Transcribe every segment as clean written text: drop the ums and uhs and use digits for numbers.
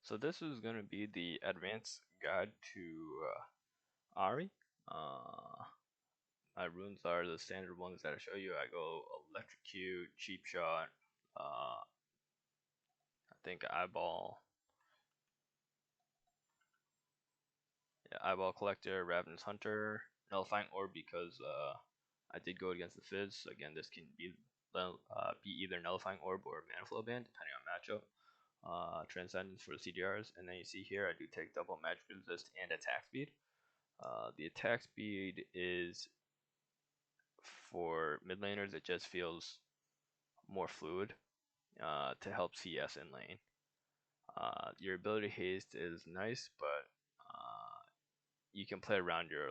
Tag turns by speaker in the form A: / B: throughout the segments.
A: So this is going to be the advanced guide to Ahri. My runes are the standard ones that I show you. I go electrocute, cheap shot, I think eyeball, yeah, eyeball collector, ravenous hunter, nullifying orb because I did go against the Fizz. Again, this can be either nullifying orb or mana flow band depending on matchup. Transcendence for the CDRs, and then you see here I do take double magic resist and attack speed. The attack speed is for mid laners, it just feels more fluid to help CS in lane. Your ability haste is nice, but you can play around your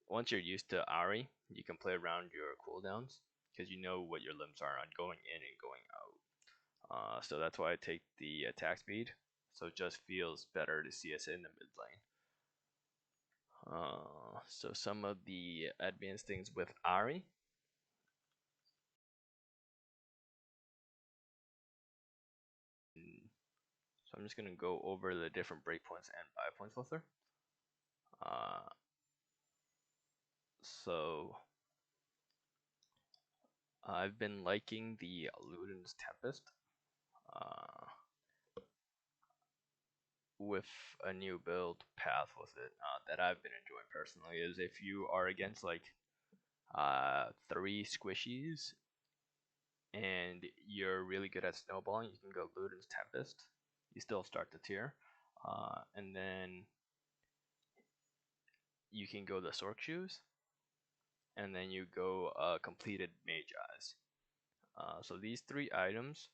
A: once you're used to Ahri, you can play around your cooldowns because you know what your limits are on going in and going out. So that's why I take the attack speed. So it just feels better to CS in the mid lane. So some of the advanced things with Ahri. So I'm just going to go over the different breakpoints and buy points with her. Uh, so I've been liking the Luden's Tempest with a new build path with it that I've been enjoying personally. Is if you are against like 3 squishies and you're really good at snowballing, you can go Luden's Tempest. You still start the tier. And then you can go the Sork Shoes, and then you go completed Mage Eyes. So these 3 items,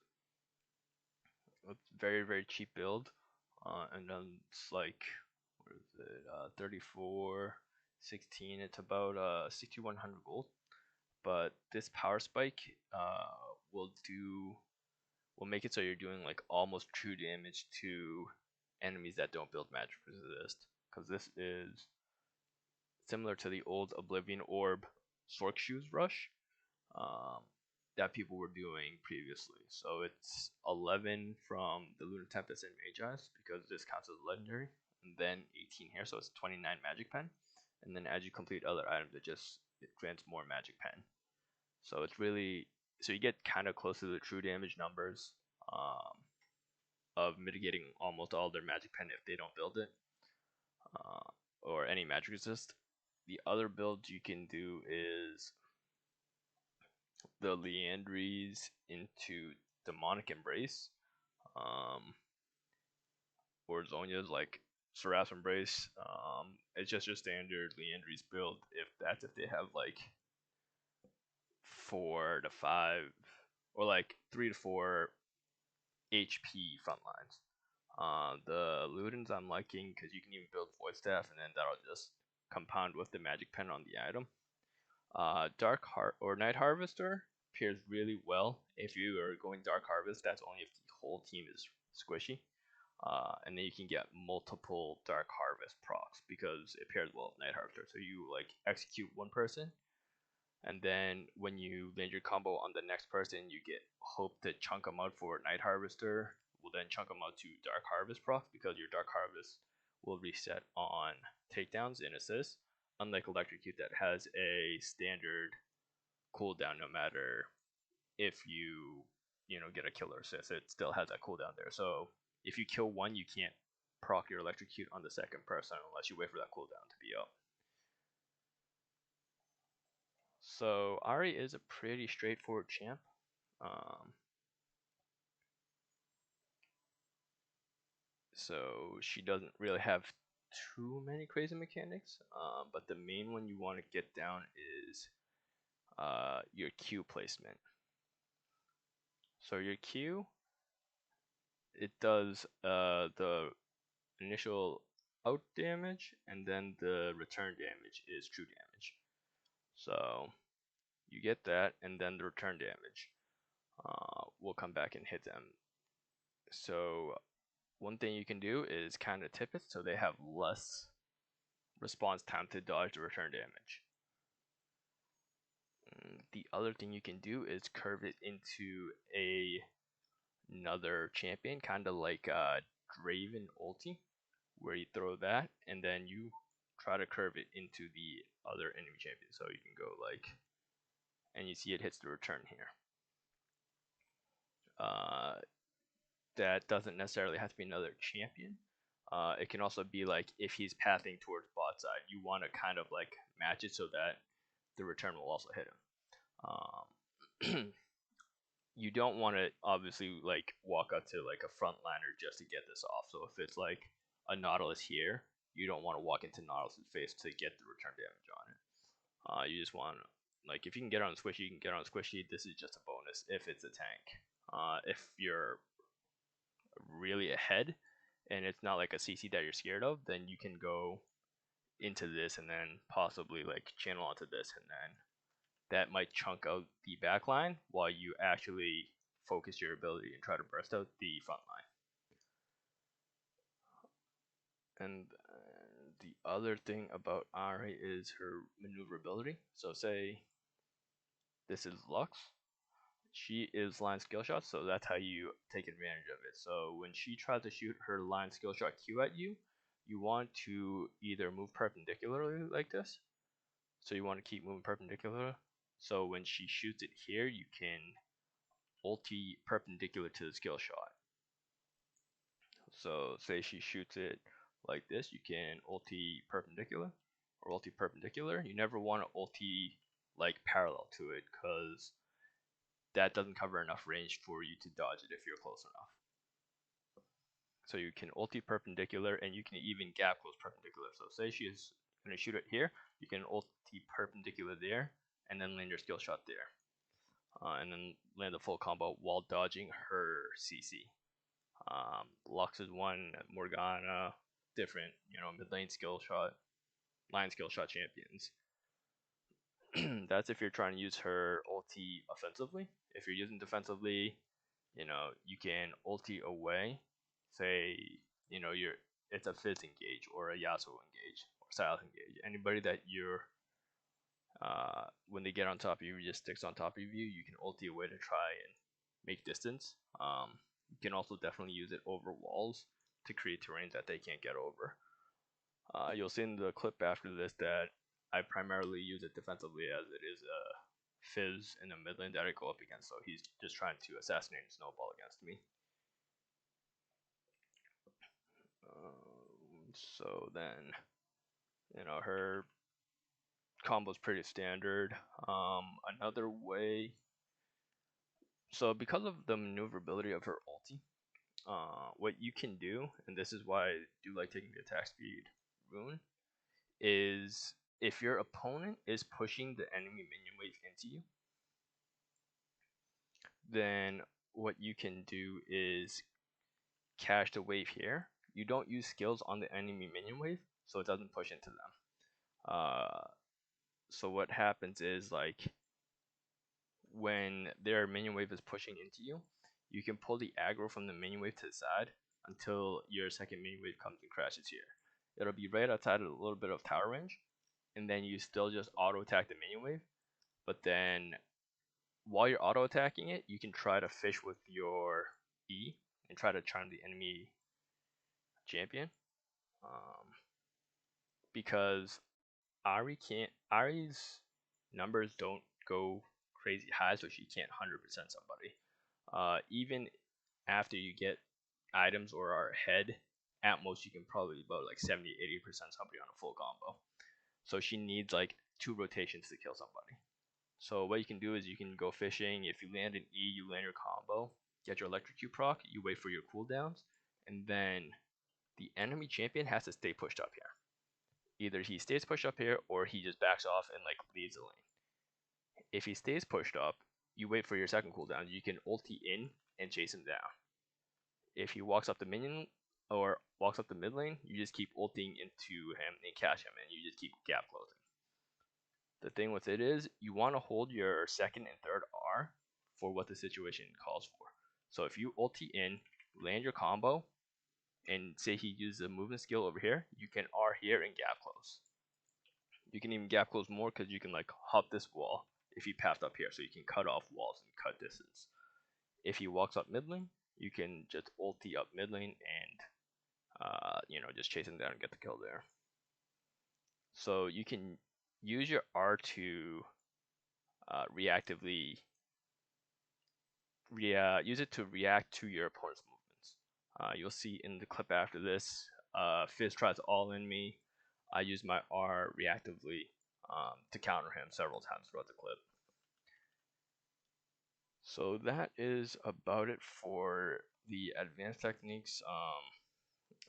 A: it's very cheap build, and then it's like, what is it, 34, 16, it's about 6100 gold. But this power spike will make it so you're doing like almost true damage to enemies that don't build magic resist, because this is similar to the old Oblivion Orb Sork Shoes rush um, that people were doing previously. So it's 11 from the Lunar Tempest and Mage Eyes because this counts as legendary, and then 18 here, so it's 29 Magic Pen. And then as you complete other items, it grants more Magic Pen. So it's really, so you get kind of close to the true damage numbers of mitigating almost all their Magic Pen if they don't build it, or any magic resist. The other build you can do is the Leandries into Demonic Embrace, or Zonia's like Seraph Embrace. It's just your standard Leandries build. If they have like 4 to 5 or like 3 to 4 HP front lines. The Ludens I'm liking because you can even build Void Staff, and then that'll just compound with the Magic Pen on the item. Night Harvester pairs really well if you are going Dark Harvest. That's only if the whole team is squishy. And then you can get multiple Dark Harvest procs because it pairs well with Night Harvester. So you like execute one person, and then when you land your combo on the next person, you get hope to chunk them out for Night Harvester. Will then chunk them out to Dark Harvest procs because your Dark Harvest will reset on takedowns and assists, unlike Electrocute that has a standard cooldown no matter if you know get a kill or assist. It still has that cooldown there. So if you kill one, you can't proc your Electrocute on the second person unless you wait for that cooldown to be up. So Ahri is a pretty straightforward champ. So she doesn't really have too many crazy mechanics, but the main one you want to get down is your Q placement. So your Q, it does the initial out damage, and then the return damage is true damage. So you get that, and then the return damage will come back and hit them. So one thing you can do is kind of tip it so they have less response time to dodge the return damage. The other thing you can do is curve it into another champion, kind of like Draven ulti, where you throw that, and then you try to curve it into the other enemy champion. So you can go like, and you see it hits the return here. That doesn't necessarily have to be another champion. It can also be like if he's pathing towards bot side, you want to kind of like match it so that the return will also hit him. You don't want to obviously like walk up to like a frontliner just to get this off. So if it's like a Nautilus here, you don't want to walk into Nautilus's face to get the return damage on it. You just want to, like, if you can get on squishy, you can get on squishy. This is just a bonus if it's a tank. If you're really ahead and it's not like a CC that you're scared of, then you can go into this and then possibly like channel onto this, and then that might chunk out the back line while you actually focus your ability and try to burst out the front line. And the other thing about Ahri is her maneuverability. So say this is Lux. She is line skill shot, so that's how you take advantage of it. So when she tries to shoot her line skill shot Q at you, you want to either move perpendicularly like this. So you want to keep moving perpendicular. So when she shoots it here, you can ulti perpendicular to the skill shot. So say she shoots it like this, you can ulti perpendicular or ulti perpendicular. You never want to ulti like parallel to it, because that doesn't cover enough range for you to dodge it if you're close enough. So you can ulti perpendicular, and you can even gap close perpendicular. So say she is going to shoot it here, you can ulti perpendicular there, and then land your skill shot there. And then land the full combo while dodging her CC. Lux is one, Morgana, different, mid lane skill shot, line skill shot champions. That's if you're trying to use her ulti offensively. If you're using defensively, you can ulti away. Say, it's a Fizz engage or a Yasuo engage or Silas engage. Anybody that you're when they get on top of you, just sticks on top of you, you can ulti away to try and make distance. You can also definitely use it over walls to create terrain that they can't get over. You'll see in the clip after this that I primarily use it defensively, as it is a Fizz in the mid lane that I go up against, so he's just trying to assassinate and snowball against me. So then, her combo's pretty standard. Another way, so because of the maneuverability of her ulti, what you can do, and this is why I do like taking the attack speed rune, is if your opponent is pushing the enemy minion wave into you, then what you can do is cache the wave here. You don't use skills on the enemy minion wave, so it doesn't push into them. So what happens is, like, when their minion wave is pushing into you, you can pull the aggro from the minion wave to the side until your second minion wave comes and crashes here. It'll be right outside of a little bit of tower range, and then you still just auto attack the minion wave. But then while you're auto attacking it, you can try to fish with your E and try to charm the enemy champion. Because Ahri's numbers don't go crazy high, so she can't 100% somebody. Even after you get items or are ahead, at most you can probably about like 70-80% somebody on a full combo. So she needs like 2 rotations to kill somebody. So what you can do is you can go fishing. If you land an E, you land your combo, get your electrocute proc, you wait for your cooldowns, and then the enemy champion has to stay pushed up here. Either he stays pushed up here or he just backs off and like leaves the lane. If he stays pushed up, you wait for your second cooldown. You can ulti in and chase him down. If he walks up the minion or walks up the mid lane, you just keep ulting into him and catch him, and you just keep gap closing. The thing with it is, you want to hold your second and third R for what the situation calls for. So if you ulti in, land your combo, and say he uses a movement skill over here, you can R here and gap close. You can even gap close more because you can like hop this wall if he pathed up here, so you can cut off walls and cut distance. If he walks up mid lane, you can just ulti up mid lane and just chase them down and get the kill there. So you can use your R to reactively use it to react to your opponent's movements. You'll see in the clip after this, Fizz tries to all in me. I use my R reactively to counter him several times throughout the clip. So that is about it for the advanced techniques.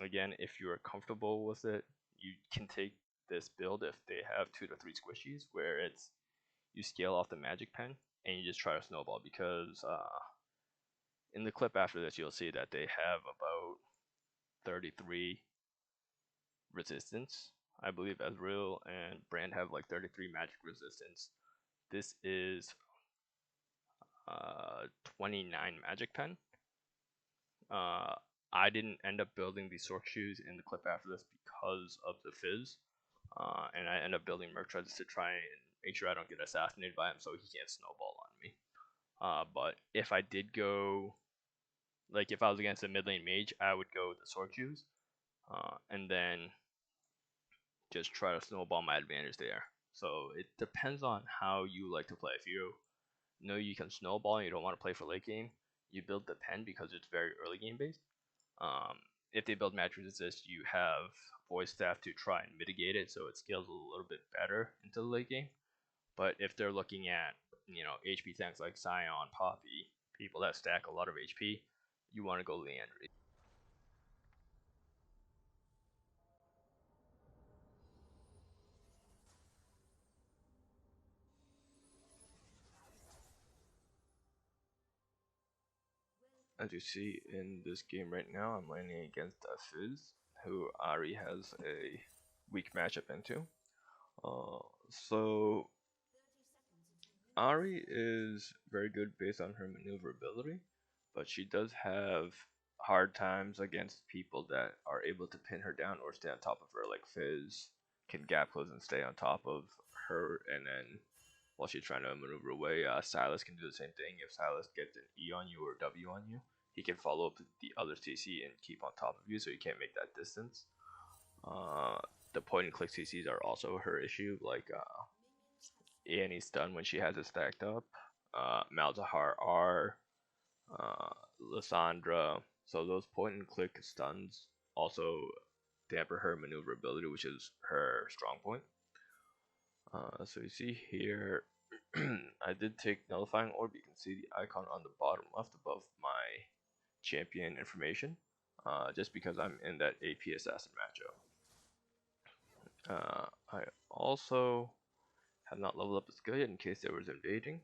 A: Again, if you are comfortable with it, you can take this build if they have 2 to 3 squishies, where it's you scale off the magic pen and you just try to snowball, because in the clip after this you'll see that they have about 33 resistance. I believe Ezreal and Brand have like 33 magic resistance. This is 29 magic pen. I didn't end up building the Sork shoes in the clip after this because of the Fizz, and I end up building Merc Treads to try and make sure I don't get assassinated by him so he can't snowball on me. But if I did go, like if I was against a mid lane mage, I would go with the Sork shoes, and then just try to snowball my advantage there. So it depends on how you like to play. If you know you can snowball and you don't want to play for late game, you build the pen because it's very early game based. If they build match resist, you have voice staff to try and mitigate it, so it scales a little bit better into the late game. But if they're looking at HP tanks like Sion, Poppy, people that stack a lot of HP, you want to go Leandry. As you see in this game right now, I'm laning against Fizz, who Ahri has a weak matchup into. So Ahri is very good based on her maneuverability, but she does have hard times against people that are able to pin her down or stay on top of her, like Fizz can gap close and stay on top of her, and then while she's trying to maneuver away, Silas can do the same thing. If Silas gets an E on you or W on you, he can follow up the other CC and keep on top of you, so you can't make that distance. The point and click CCs are also her issue, like Annie's stun when she has it stacked up, Malzahar R, Lysandra. So those point and click stuns also damper her maneuverability, which is her strong point. So you see here, I did take Nullifying Orb. You can see the icon on the bottom left above my champion information, just because I'm in that AP Assassin matchup. I also have not leveled up as good in case there was invading.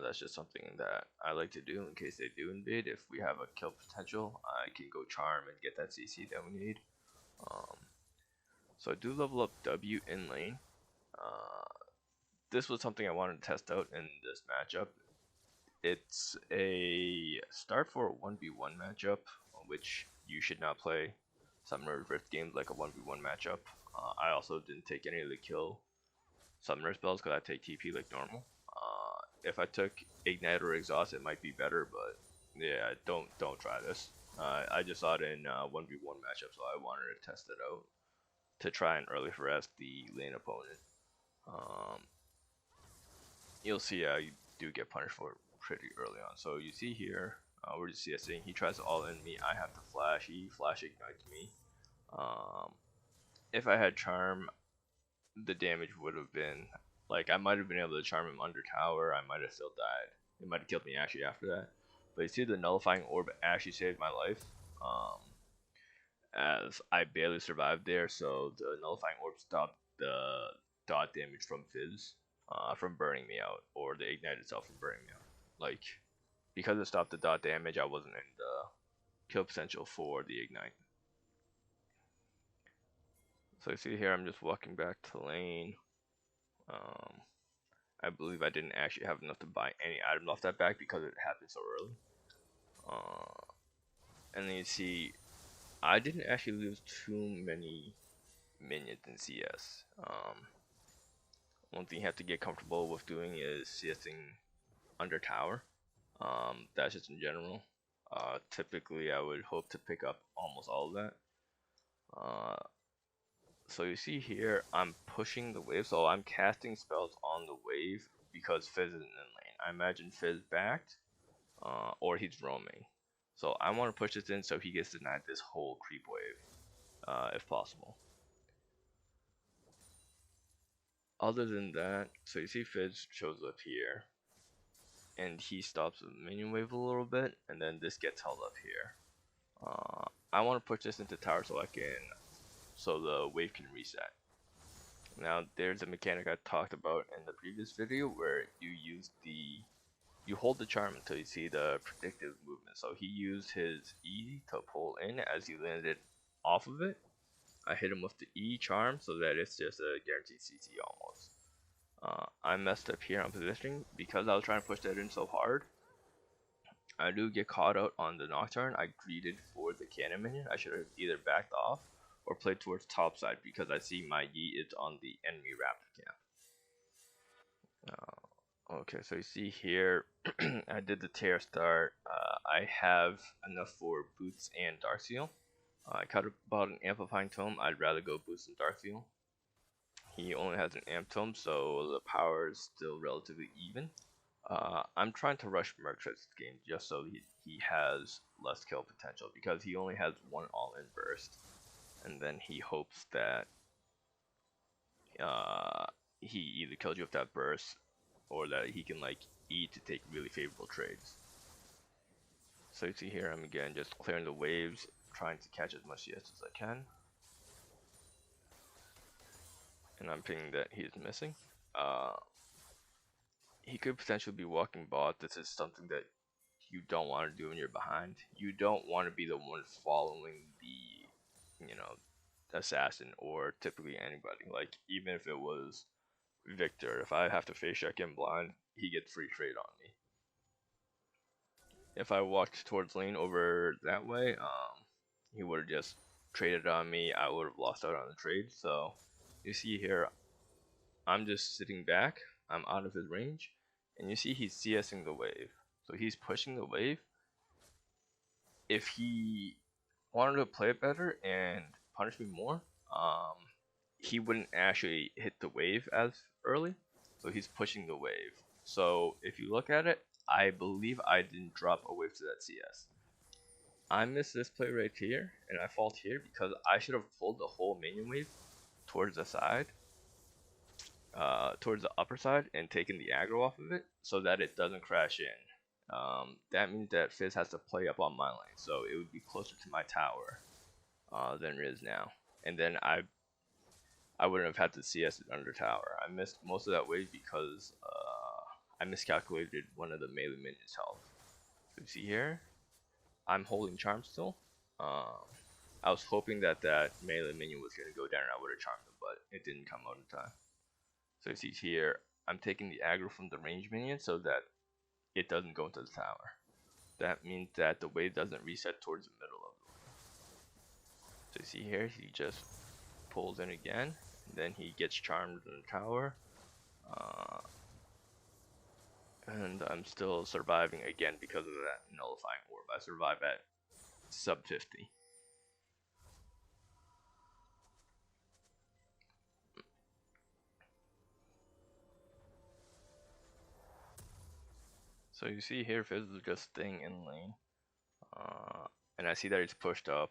A: That's just something that I like to do in case they do invade. If we have a kill potential, I can go charm and get that CC that we need. So I do level up W in lane. This was something I wanted to test out in this matchup. It's a start for a 1v1 matchup, which you should not play Summoner's Rift games like a 1v1 matchup. I also didn't take any of the kill Summoner spells because I take TP like normal. If I took Ignite or Exhaust, it might be better, but yeah, don't try this. I just saw it in 1v1 matchup, so I wanted to test it out to try and early harass the lane opponent. You'll see you do get punished for it pretty early on. So you see here, we're just CSing. He tries to all in me. I have to flash. He flash ignites me. If I had charm, the damage would have been like I might have been able to charm him under tower. I might have still died. It might have killed me actually after that. But you see, the nullifying orb actually saved my life. As I barely survived there, so the nullifying orb stopped the dot damage from Fizz from burning me out, or the ignite itself from burning me out. Like, because it stopped the dot damage, I wasn't in the kill potential for the ignite. So you see here, I'm just walking back to lane. I believe I didn't actually have enough to buy any items off that back because it happened so early. And then you see, I didn't actually lose too many minions in CS. One thing you have to get comfortable with doing is CSing under tower. That's just in general. Typically, I would hope to pick up almost all of that. Uh, so you see here, I'm pushing the wave, so I'm casting spells on the wave because Fizz isn't in lane. I imagine Fizz backed, or he's roaming. So I want to push this in so he gets denied this whole creep wave, if possible. Other than that, so you see Fizz shows up here, and he stops the minion wave a little bit, and then this gets held up here. I want to push this into tower so the wave can reset. Now there's a mechanic I talked about in the previous video where you hold the charm until you see the predictive movement. So he used his E to pull in as he landed off of it. I hit him with the E charm so that it's just a guaranteed CC almost. I messed up here on positioning because I was trying to push that in so hard. I do get caught out on the Nocturne. I greeted for the cannon minion. I should have either backed off or played towards top side because I see my Yi is on the enemy Raptor camp. Okay, so you see here, I did the tear start. I have enough for boots and Darkseal. I cut about an amplifying tome. I'd rather go boots than Darkseal. He only has an amp tome, so the power is still relatively even. I'm trying to rush Merc this game just so he has less kill potential because he only has one all-in burst, and then he hopes that he either kills you with that burst or that he can like E to take really favorable trades. So you see here, I'm again just clearing the waves, trying to catch as much CS as I can, and I'm pinging that he's missing. He could potentially be walking bot. This is something that you don't want to do when you're behind. You don't want to be the one following the, assassin or typically anybody. Like, even if it was Victor, if I have to face check him blind, he gets free trade on me. If I walked towards lane over that way, he would have just traded on me. I would have lost out on the trade. So you see here, I'm just sitting back. I'm out of his range, and you see he's CSing the wave. So he's pushing the wave. If he wanted to play it better and punish me more, he wouldn't actually hit the wave as early. So he's pushing the wave. So if you look at it, I believe I didn't drop a wave to that CS. I missed this play right here, and I fault here because I should have pulled the whole minion wave towards the side, towards the upper side, and taken the aggro off of it so that it doesn't crash in. That means that Fizz has to play up on my lane, so it would be closer to my tower than it is now. And then I wouldn't have had to CS it under tower. I missed most of that wave because I miscalculated one of the melee minions' health. So you see here, I'm holding charm still. I was hoping that melee minion was going to go down and I would have charmed him, but it didn't come out in time. So you see here, I'm taking the aggro from the range minion so that it doesn't go into the tower. That means that the wave doesn't reset towards the middle of the wave. So you see here, he just pulls in again, and then he gets charmed in the tower. And I'm still surviving again because of that nullifying orb. I survive at sub 50. So you see here, Fizz is just staying in lane. And I see that he's pushed up.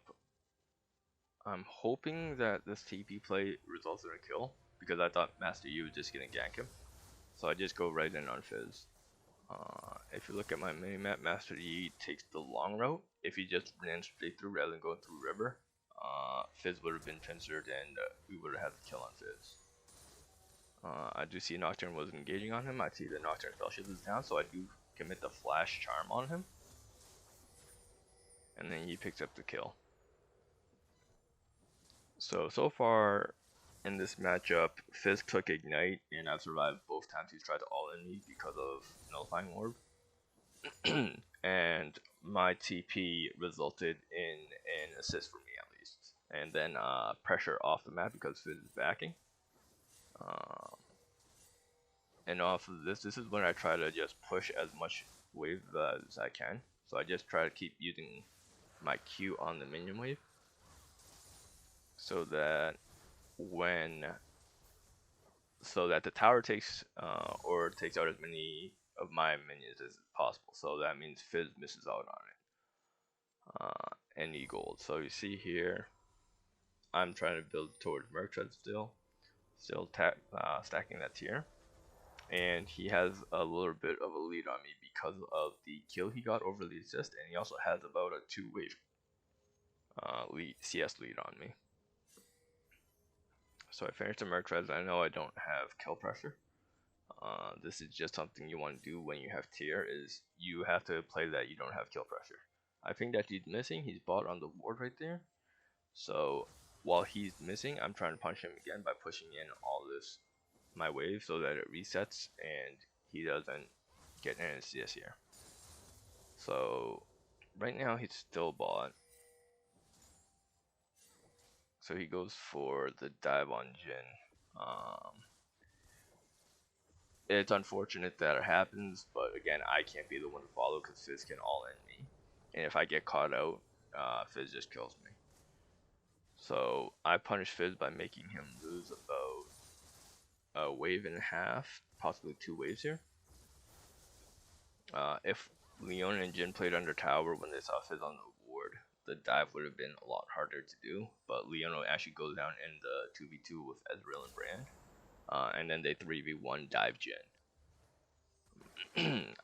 A: I'm hoping that this TP play results in a kill, because I thought Master Yi was just gonna gank him. So I just go right in on Fizz. If you look at my minimap, Master Yi takes the long route. If he just ran straight through rather than going through river, Fizz would have been pincered and we would have had the kill on Fizz. I do see Nocturne was engaging on him. I see the Nocturne spell shield is down, so I do commit the flash charm on him. And then he picks up the kill. So far in this matchup, Fizz took Ignite, and I've survived both times he's tried to all-in me because of Nullifying Orb. And my TP resulted in an assist for me at least. And then pressure off the map because Fizz is backing. And off of this is when I try to just push as much wave as I can. So I just try to keep using my Q on the minion wave. so that when so that the tower takes or takes out as many of my minions as possible. So that means Fizz misses out on it. Any gold. So you see here, I'm trying to build towards Merchant still stacking that tier, and he has a little bit of a lead on me because of the kill he got over the assist, and he also has about a 2 wave CS lead on me. So I finished the Merchant. I know I don't have kill pressure. This is just something you want to do when you have tier, is you have to play that you don't have kill pressure. I think that he's missing. He's bought on the ward right there. So while he's missing, I'm trying to punch him again by pushing in all this my wave so that it resets and he doesn't get an CS here. So right now he's still bought. So he goes for the dive on Jin. It's unfortunate that it happens, but again, I can't be the one to follow because Fizz can all in me. And if I get caught out, Fizz just kills me. So I punish Fizz by making him lose about a wave and a half, possibly 2 waves here. If Leon and Jin played under tower when they saw Fizz on the ward, the dive would have been a lot harder to do. But Leon actually goes down in the 2v2 with Ezreal and Brand. And then they 3v1 dive Jin.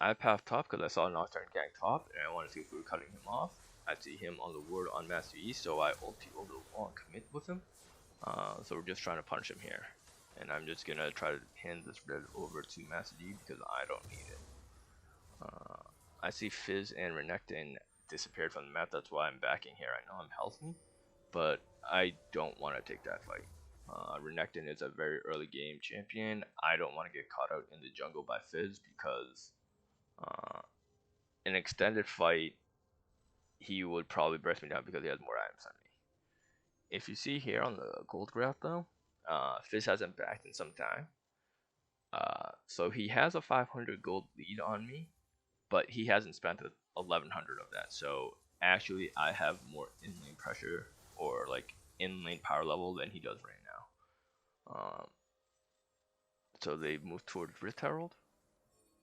A: I path top because I saw Nocturne gang top, and I want to see if we were cutting him off. I see him on the ward on Master E, so I ulti over the wall and commit with him. So we're just trying to punch him here. And I'm just gonna try to hand this red over to Master E because I don't need it. I see Fizz and Renekton disappeared from the map, that's why I'm backing here. I know I'm healthy, but I don't want to take that fight. Renekton is a very early game champion. I don't want to get caught out in the jungle by Fizz because in an extended fight, he would probably burst me down because he has more items than me. If you see here on the gold graph though, Fizz hasn't backed in some time. So he has a 500 gold lead on me, but he hasn't spent 1100 of that. So actually, I have more in lane pressure or like in lane power level than he does right now. So they move towards Rift Herald.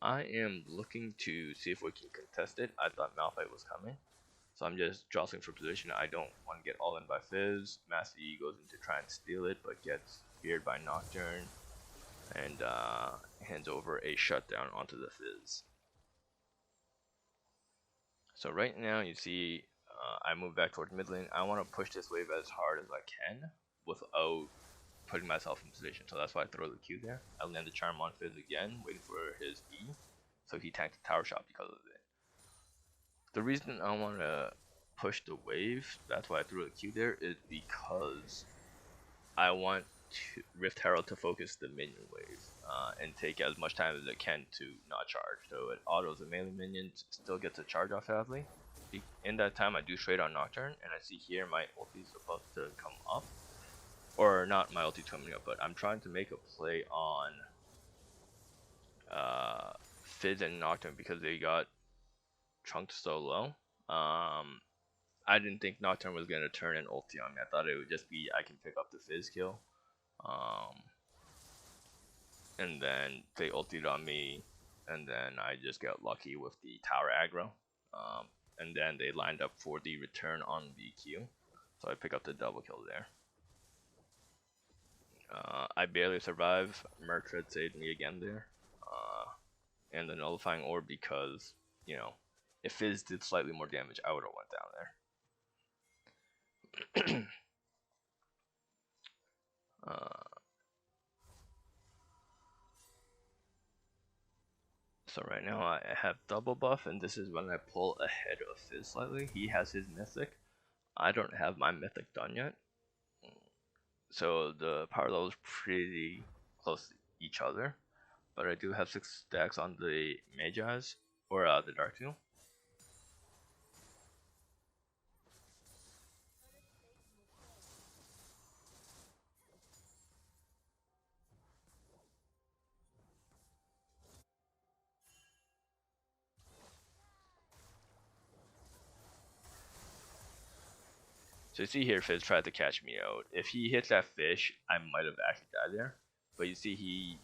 A: I am looking to see if we can contest it. I thought Malphite was coming, so I'm just jostling for position. I don't want to get all in by Fizz. Master E goes in to try and steal it, but gets speared by Nocturne and hands over a shutdown onto the Fizz. So right now you see I move back towards mid lane. I want to push this wave as hard as I can without putting myself in position. So that's why I throw the Q there. I land the charm on Fizz again, waiting for his E. So he tanked the tower shot because of it. The reason I want to push the wave, that's why I threw the Q there, is because I want Rift Herald to focus the minion wave and take as much time as it can to not charge. So it autos the melee minions, still gets a charge off sadly. In that time I do straight on Nocturne, and I see here my ulti is about to come up. Or not my ulti coming up, but I'm trying to make a play on Fizz and Nocturne because they got chunked so low. I didn't think Nocturne was going to turn an ulti on me. I thought it would just be I can pick up the Fizz kill. And then they ulted on me, and then I just got lucky with the tower aggro. And then they lined up for the return on the Q, so I pick up the double kill there. I barely survive. Mertred saved me again there. And the nullifying orb because, you know, if Fizz did slightly more damage, I would have went down there. So right now I have double buff, and this is when I pull ahead of Fizz slightly. He has his mythic. I don't have my mythic done yet. So the power level is pretty close to each other. But I do have 6 stacks on the Magi's, or the Dark Seal. So you see here, Fizz tried to catch me out. If he hits that fish, I might have actually died there. But you see, he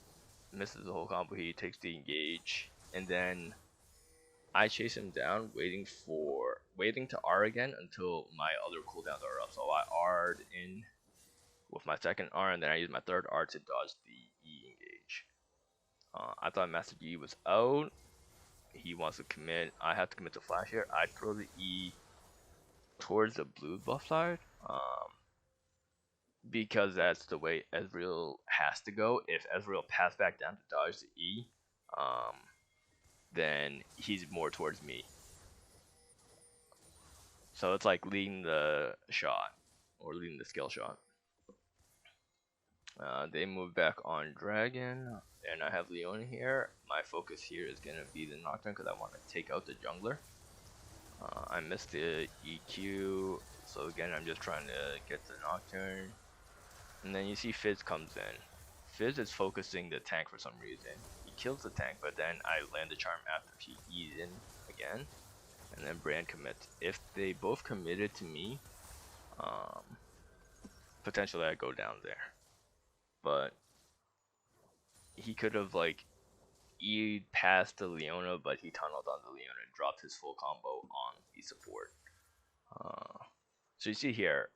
A: misses the whole combo. He takes the engage, and then I chase him down, waiting to R again until my other cooldowns are up. So I R'd in with my second R, and then I use my third R to dodge the E engage. I thought Master Yi was out. He wants to commit. I have to commit to flash here. I throw the E towards the blue buff side. Because that's the way Ezreal has to go. If Ezreal pass back down to dodge the E, um, then he's more towards me. So it's like leading the shot or leading the skill shot. They move back on Dragon, and I have Leona here. My focus here is gonna be the Nocturne because I want to take out the jungler. I missed the EQ, so again I'm just trying to get the Nocturne. And then you see Fizz comes in. Fizz is focusing the tank for some reason. He kills the tank, but then I land the charm after he E's in again. And then Brand commits. If they both committed to me, potentially I go down there. But he could have like E'd past the Leona, but he tunneled on the Leona and dropped his full combo on the support. So you see here,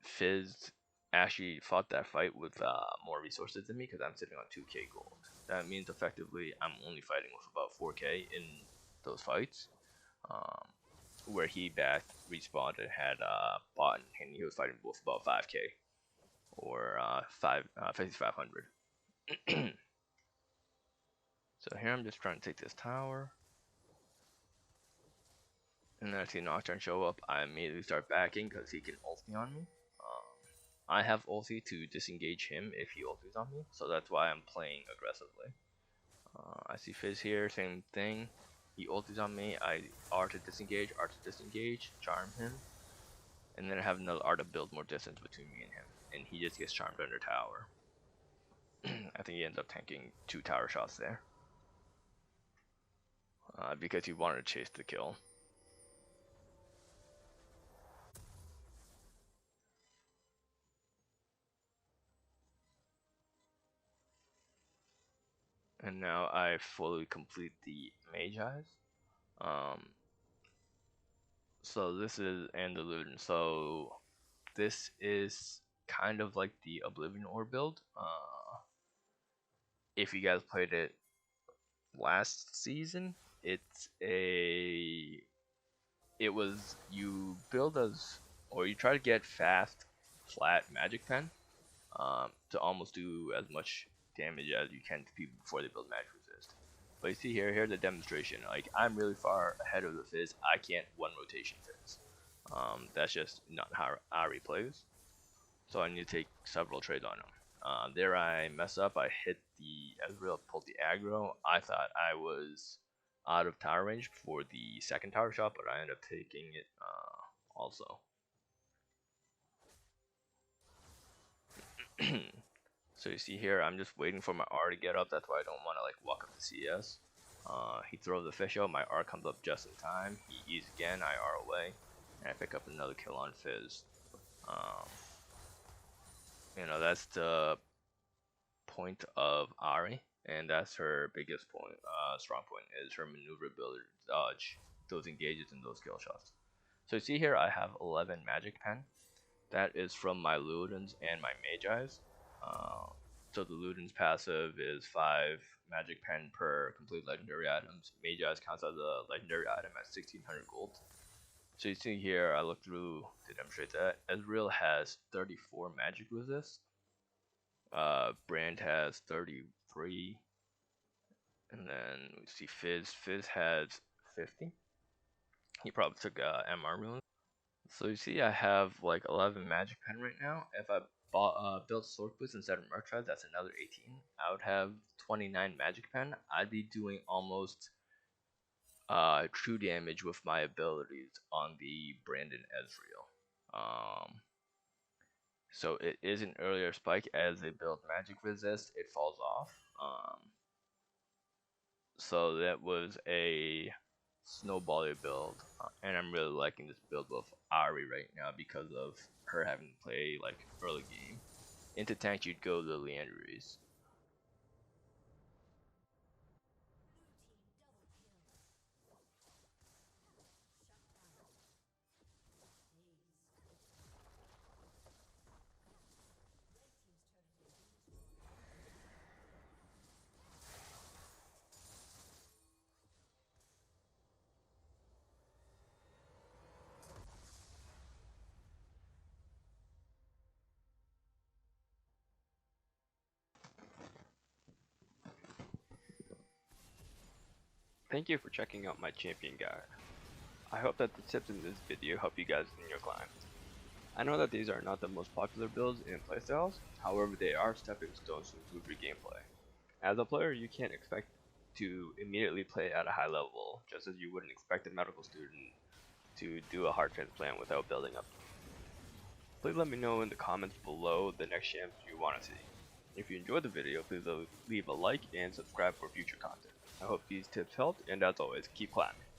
A: Fizz actually fought that fight with more resources than me because I'm sitting on 2k gold. That means effectively I'm only fighting with about 4k in those fights. Where he back respawned and had bought, and he was fighting with about 5k or 5500. So here I'm just trying to take this tower. And then I see Nocturne show up. I immediately start backing because he can ulti on me. I have ulti to disengage him if he ultis on me, so that's why I'm playing aggressively. I see Fizz here, same thing. He ultis on me, I R to disengage, charm him, and then I have another R to build more distance between me and him, and he just gets charmed under tower. I think he ends up tanking 2 tower shots there. Because he wanted to chase the kill. And now I fully complete the Mage Eyes. So this is and the Luden. So this is kind of like the Oblivion Orb build. If you guys played it last season, it was you build as or you try to get fast, flat magic pen to almost do as much damage as you can to people before they build magic resist. But you see here's the demonstration. Like I'm really far ahead of the Fizz. I can't one rotation Fizz. That's just not how Ahri plays. So I need to take several trades on him. There I mess up. I hit the Ezreal, pulled the aggro. I thought I was out of tower range for the second tower shot, but I ended up taking it also. So you see here, I'm just waiting for my R to get up. That's why I don't want to like walk up to CS. He throws the fish out. My R comes up just in time. He E's again. I R away, and I pick up another kill on Fizz. You know, that's the point of Ahri, and that's her biggest point, strong point, is her maneuverability to dodge those engages and those kill shots. So you see here, I have 11 magic pen. That is from my Ludens and my Mage Eyes. So the Luden's passive is 5 magic pen per complete legendary items. Mage Eyes counts as a legendary item at 1600 gold. So you see here, I look through to demonstrate that Ezreal has 34 magic resist. Brand has 33, and then we see Fizz. Fizz has 50. He probably took MR runes. So you see, I have like 11 magic pen right now. If I built sword boots instead of merc treads, that's another 18. I would have 29 magic pen. I'd be doing almost true damage with my abilities on the Brandon Ezreal. So it is an earlier spike. As they build magic resist, it falls off. So that was a snowballer build, and I'm really liking this build with Ahri right now because of her having to play like early game. Into tank, you'd go the Leandries. Thank you for checking out my champion guide. I hope that the tips in this video help you guys in your climb. I know that these are not the most popular builds and playstyles, however they are stepping stones to improve your gameplay. As a player, you can't expect to immediately play at a high level, just as you wouldn't expect a medical student to do a heart transplant without building up. Please let me know in the comments below the next champs you want to see. If you enjoyed the video, please leave a like and subscribe for future content. I hope these tips helped, and as always, keep climbing.